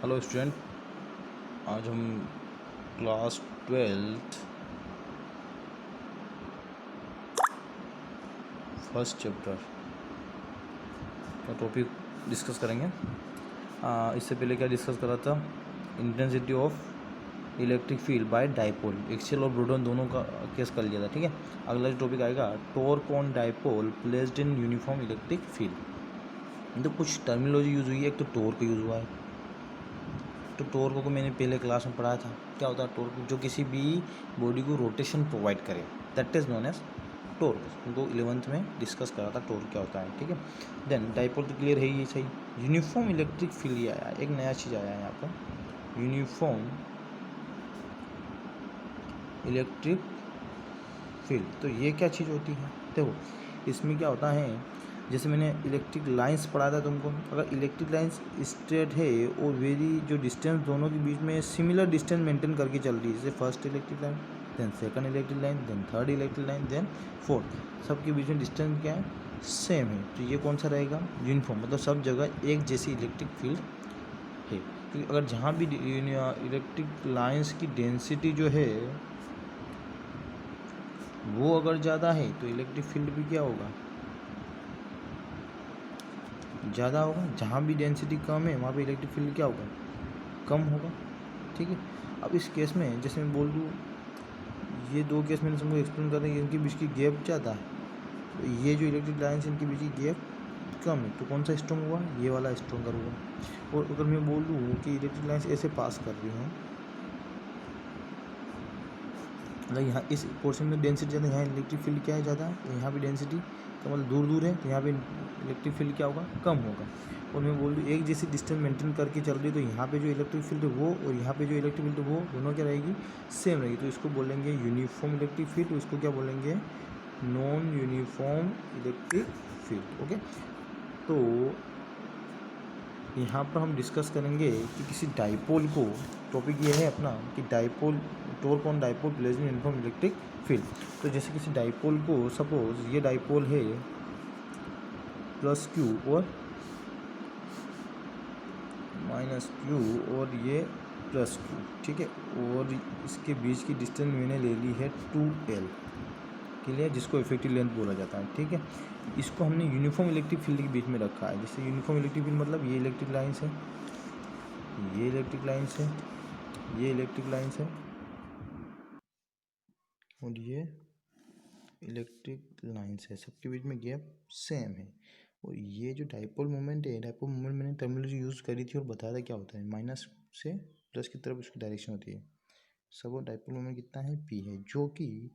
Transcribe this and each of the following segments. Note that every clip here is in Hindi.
हेलो स्टूडेंट, आज हम क्लास 12th फर्स्ट चैप्टर का टॉपिक डिस्कस करेंगे। इससे पहले क्या डिस्कस करा था? Intensity of electric field bye dipole. Axial और ब्रूटन दोनों का केस कर लिया था। ठीक है, अगला जो टॉपिक आएगा torque on dipole placed in uniform electric field. तो कुछ टर्मिनोलॉजी यूज़ हुई है। एक तो टॉर्क यूज़ हुआ है। तो टॉर्क को मैंने पहले क्लास में पढ़ाया था। क्या होता है टॉर्क? जो किसी भी बॉडी को रोटेशन प्रोवाइड करे, that is known as torque. उनको 11th में डिस्कस करा था टॉर्क क्या होता है। ठीक है, देन डाइपोल तो क्लियर है ही सही। यूनिफॉर्म इलेक्ट्रिक फील्ड ये आया, एक नया चीज़ आया है यहाँ पर, यूनिफॉर्म इलेक्ट्रिक फील्ड। तो ये क्या चीज़ होती है? देखो, इसमें क्या होता है, जैसे मैंने इलेक्ट्रिक लाइंस पढ़ा था तुमको। अगर इलेक्ट्रिक लाइंस स्ट्रेट है और वेरी जो डिस्टेंस दोनों के बीच में सिमिलर डिस्टेंस मेंटेन करके चल रही है, जैसे first electric line, then second electric line, then third electric line, then fourth, सबके बीच में डिस्टेंस क्या है? सेम है। तो ये कौन सा रहेगा? यूनिफॉर्म, मतलब सब जगह एक जैसी इलेक्ट्रिक फील्ड है। क्योंकि अगर जहाँ भी इलेक्ट्रिक लाइंस की डेंसिटी जो है वो अगर ज़्यादा है तो इलेक्ट्रिक फील्ड भी क्या होगा? ज़्यादा होगा। जहाँ भी डेंसिटी कम है वहाँ पे इलेक्ट्रिक फील्ड क्या होगा? कम होगा। ठीक है, अब इस केस में जैसे मैं बोल दूँ, ये दो केस मैंने तुमको एक्सप्लेन कर रहा है, इनके बीच की गैप ज़्यादा है, तो ये जो इलेक्ट्रिक लाइन्स इनके बीच की गैप कम है, तो कौन सा स्ट्रॉन्ग हुआ? ये वाला स्ट्रॉन्गर हुआ। और अगर मैं बोल दूँ कि इलेक्ट्रिक लाइन्स ऐसे पास कर रही हूँ, मतलब यहाँ इस पोर्शन में डेंसिटी ज़्यादा, यहाँ इलेक्ट्रिक फील्ड क्या है? ज़्यादा है। यहाँ भी डेंसिटी का मतलब दूर दूर है, तो यहाँ पे इलेक्ट्रिक फील्ड क्या होगा? कम होगा। और मैं बोल दूँ एक जैसी डिस्टेंस मेंटेन करके चल रही है, तो यहाँ पे जो इलेक्ट्रिक फील्ड है वो और यहाँ पे जो इलेक्ट्रिक फील्ड है वो दोनों क्या रहेगी? सेम रहेगी। तो इसको बोलेंगे यूनिफॉर्म इलेक्ट्रिक फील्ड। तो इसको क्या बोलेंगे? Non uniform electric field. Okay, तो यहाँ पर हम डिस्कस करेंगे कि किसी डाइपोल को, टॉपिक ये है अपना कि dipole, torque on dipole placed in uniform electric field. तो जैसे किसी डाइपोल को, सपोज ये डाइपोल है प्लस क्यू और माइनस क्यू और ये प्लस क्यू, ठीक है, और इसके बीच की डिस्टेंस मैंने ले ली है 2L के लिए, जिसको इफेक्टिव लेंथ बोला जाता है। ठीक है, इसको हमने यूनिफॉर्म इलेक्ट्रिक फील्ड के बीच में रखा है। जैसे यूनिफॉर्म इलेक्ट्रिक फील्ड मतलब ये इलेक्ट्रिक लाइन्स है, ये इलेक्ट्रिक लाइन्स है, ये इलेक्ट्रिक लाइन्स है और ये इलेक्ट्रिक लाइन्स है, सबके बीच में गैप सेम है। और ये जो डाइपोल मोमेंट है, डाइपोल मोमेंट मैंने टर्मिनोलॉजी यूज़ करी थी और बताया था क्या होता है। माइनस से प्लस की तरफ उसकी डायरेक्शन होती है। सब डाइपोल मोमेंट कितना है? P है, जो कि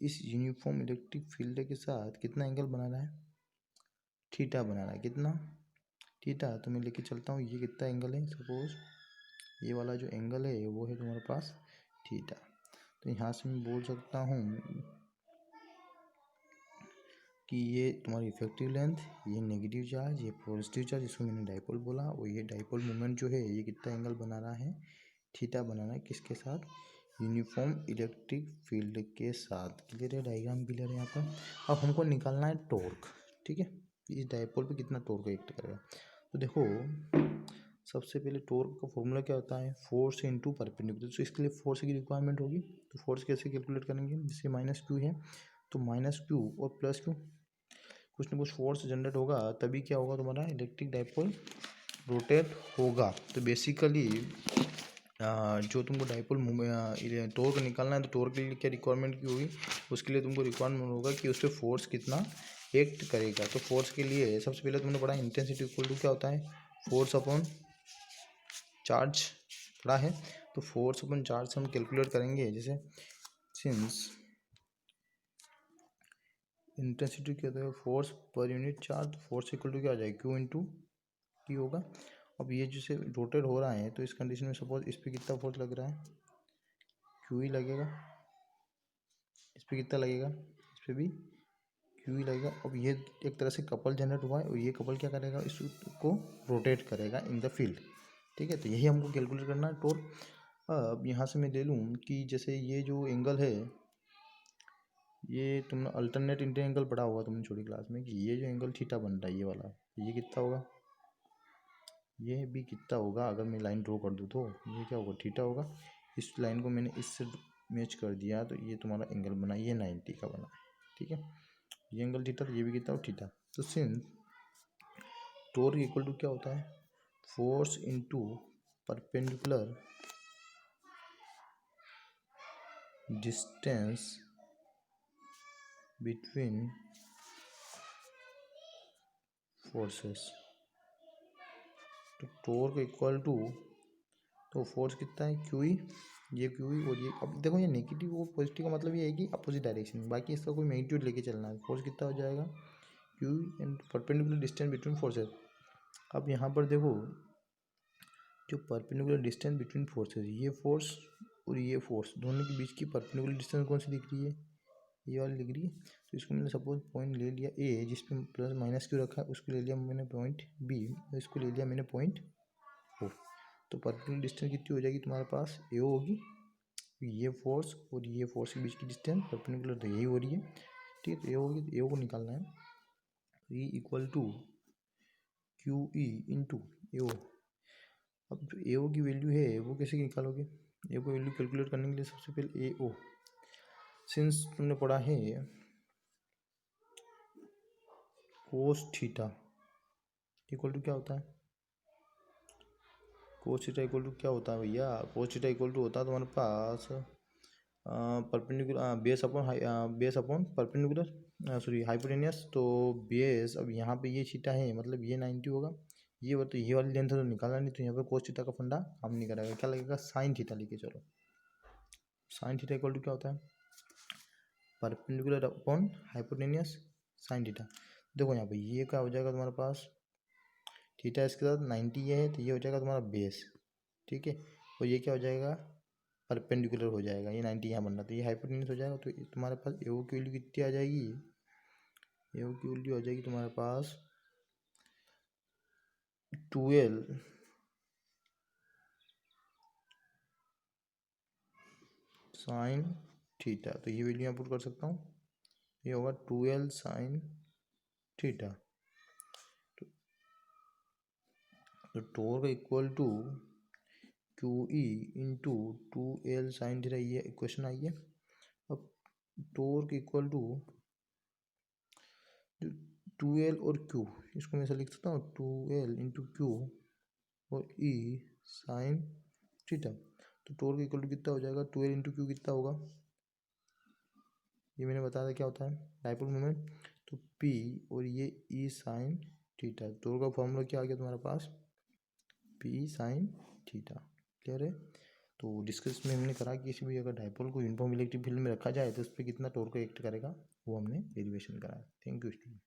इस यूनिफॉर्म इलेक्ट्रिक फील्ड के साथ कितना एंगल बना रहा है? थीटा बना रहा है। कितना? थीटा। तो मैं लेके चलता हूँ, ये कितना एंगल है? सपोज ये वाला जो एंगल है वो है तुम्हारे पास थीटा। तो यहाँ से मैं बोल सकता हूँ कि ये तुम्हारी इफेक्टिव लेंथ, ये नेगेटिव चार्ज, ये पॉजिटिव चार्ज, इसको मैंने डाइपोल बोला, और ये डाइपोल मोमेंट जो है ये कितना एंगल बना रहा है? थीटा बना रहा है। किसके साथ? यूनिफॉर्म इलेक्ट्रिक फील्ड के साथ। क्लियर है? डायग्राम क्लियर है यहाँ पर। अब हमको निकालना है टॉर्क। ठीक है, इस डाइपोल पे कितना टॉर्क एक्ट करेगा। तो देखो, सबसे पहले टॉर्क का फॉर्मूला क्या होता है? Force into perpendicular. तो इसके लिए फोर्स की रिक्वायरमेंट होगी। तो फोर्स कैसे कैलकुलेट करेंगे? जैसे माइनस क्यू है तो माइनस क्यू और प्लस क्यू, कुछ ना कुछ फोर्स जनरेट होगा, तभी क्या होगा? तुम्हारा इलेक्ट्रिक डाइपोल रोटेट होगा। तो बेसिकली जो तुमको डाइपोल टॉर्क निकालना है, तो टॉर्क के लिए क्या रिक्वायरमेंट की होगी? उसके लिए तुमको रिक्वायरमेंट होगा कि उस पर फोर्स कितना एक्ट करेगा। तो फोर्स के लिए सबसे पहले तुमने पढ़ा इंटेंसिटी इक्वल टू क्या होता है? फोर्स अपॉन चार्ज पढ़ा है। तो फोर्स अपॉन चार्ज हम कैलकुलेट करेंगे। जैसे सिंस इंटेंसिटी क्या होता है? फोर्स पर यूनिट चार्ज, तो फोर्स इक्वल टू क्या आ जाएगा? क्यू इंटू टी होगा। अब ये जैसे रोटेट हो रहा है, तो इस कंडीशन में सपोज इस पर कितना फोर्स लग रहा है? क्यू ही लगेगा। इस पर कितना लगेगा? इस पर भी क्यू ही लगेगा। अब ये एक तरह से कपल जनरेट हुआ है, और ये कपल क्या करेगा? इसको रोटेट करेगा इन द फील्ड। ठीक है, तो यही हमको कैलकुलेट करना है टॉर्क। अब यहाँ से मैं ले लूँ कि जैसे ये जो एंगल है, ये तुमने अल्टरनेट इंटर एंगल पढ़ा होगा तुमने छोटी क्लास में, कि ये जो एंगल थीटा बन रहा है ये वाला, ये कितना होगा? ये भी कितना होगा अगर मैं लाइन ड्रॉ कर दूँ तो ये क्या होगा, थीटा होगा। इस लाइन को मैंने इससे मैच कर दिया तो ये तुम्हारा एंगल बना, ये 90 का बना, ठीक है। ये एंगल थीटा, तो ये भी कितना हो, थीटा। तो सिंस टॉर्क इक्वल टू क्या होता है, force into perpendicular distance between forces. तो टॉर्क इक्वल टू, तो फोर्स कितना है, क्यू ई, ये क्यू ई, और ये अब देखो ये नेगेटिव और पॉजिटिव का मतलब ये है कि अपोजिट डायरेक्शन, बाकी इसका कोई मैग्नीट्यूड लेके चलना है। फोर्स कितना हो जाएगा, Q and perpendicular distance between forces. अब यहाँ पर देखो जो परपेंडिकुलर डिस्टेंस बिटवीन फोर्सेस, ये फोर्स और ये फोर्स दोनों के बीच की परपेंडिकुलर डिस्टेंस कौन सी दिख रही है, ये वाली दिख रही है। तो इसको मैंने सपोज पॉइंट ले लिया ए, जिसमें प्लस माइनस क्यू रखा है, उसको ले लिया मैंने पॉइंट बी, इसको ले लिया मैंने पॉइंट ओ। तो परपेंडिकुलर डिस्टेंस कितनी हो जाएगी तुम्हारे पास, ए होगी। ये फोर्स और ये फोर्स के बीच की डिस्टेंस परपेंडिकुलर तो यही हो रही है, ठीक है। तो ए होगी, तो ए को निकालना है, E equal to Q E into A O. अब जो ए ओ की वैल्यू है वो कैसे निकालोगे, ए को वैल्यू कैलकुलेट करने के लिए सबसे पहले ए ओ, सिंस तुमने पढ़ा है कोस थीटा इक्वल टू क्या होता है, कोस थीटा इक्वल टू क्या होता है भैया, कोस थीटा इक्वल टू होता है तुम्हारे पास perpendicular base upon perpendicular, sorry hypotenuse. तो बेस, अब यहाँ पे ये थीटा है मतलब ये 90 होगा, ये तो ये वाली लेंथ तो निकालना नहीं, तो यहाँ पे कोस थीटा का फंडा काम नहीं करेगा, क्या लगेगा, साइन थीटा लेके चलो। साइन थीटा इक्वल टू क्या होता है, perpendicular upon hypotenuse sine theta. देखो यहाँ पे ये क्या हो जाएगा तुम्हारे पास, थीटा इसके साथ 90 ये है, तो ये हो जाएगा तुम्हारा बेस, ठीक है। और ये क्या हो जाएगा, परपेंडिकुलर हो जाएगा, ये 90 यहाँ बनना, तो ये हाइपोटेन्यूस हो जाएगा। तो तुम्हारे पास ए ओ की वैल्यू कितनी आ जाएगी, ए ओ की वैल्यू आ जाएगी तुम्हारे पास 12 साइन थीटा। तो ये वैल्यू यहाँ पुट कर सकता हूँ, ये होगा 12 साइन थीटा। तो torque equal to Q E into 2L sine theta, ये इक्वेशन आई है। अब टॉर्क इक्वल टू 2L और Q, इसको मैं ऐसा लिख सकता हूँ 2L इंटू क्यू और ई साइन थीटा। तो टॉर्क इक्वल टू कितना हो जाएगा, 2L इंटू क्यू कितना होगा, ये मैंने बताया था क्या होता है, डाइपोल मोमेंट। तो P और ये ई साइन थीटा, टॉर्क का फॉर्मूला क्या आ गया तुम्हारे पास, P साइन थीटा। क्लियर है। तो डिस्कस में हमने करा कि किसी भी अगर डाइपोल को यूनिफॉर्म इलेक्ट्रिक फील्ड में रखा जाए तो उस पर कितना टॉर्क एक्ट करेगा, वो हमने डेरिवेशन करा। Thank you student.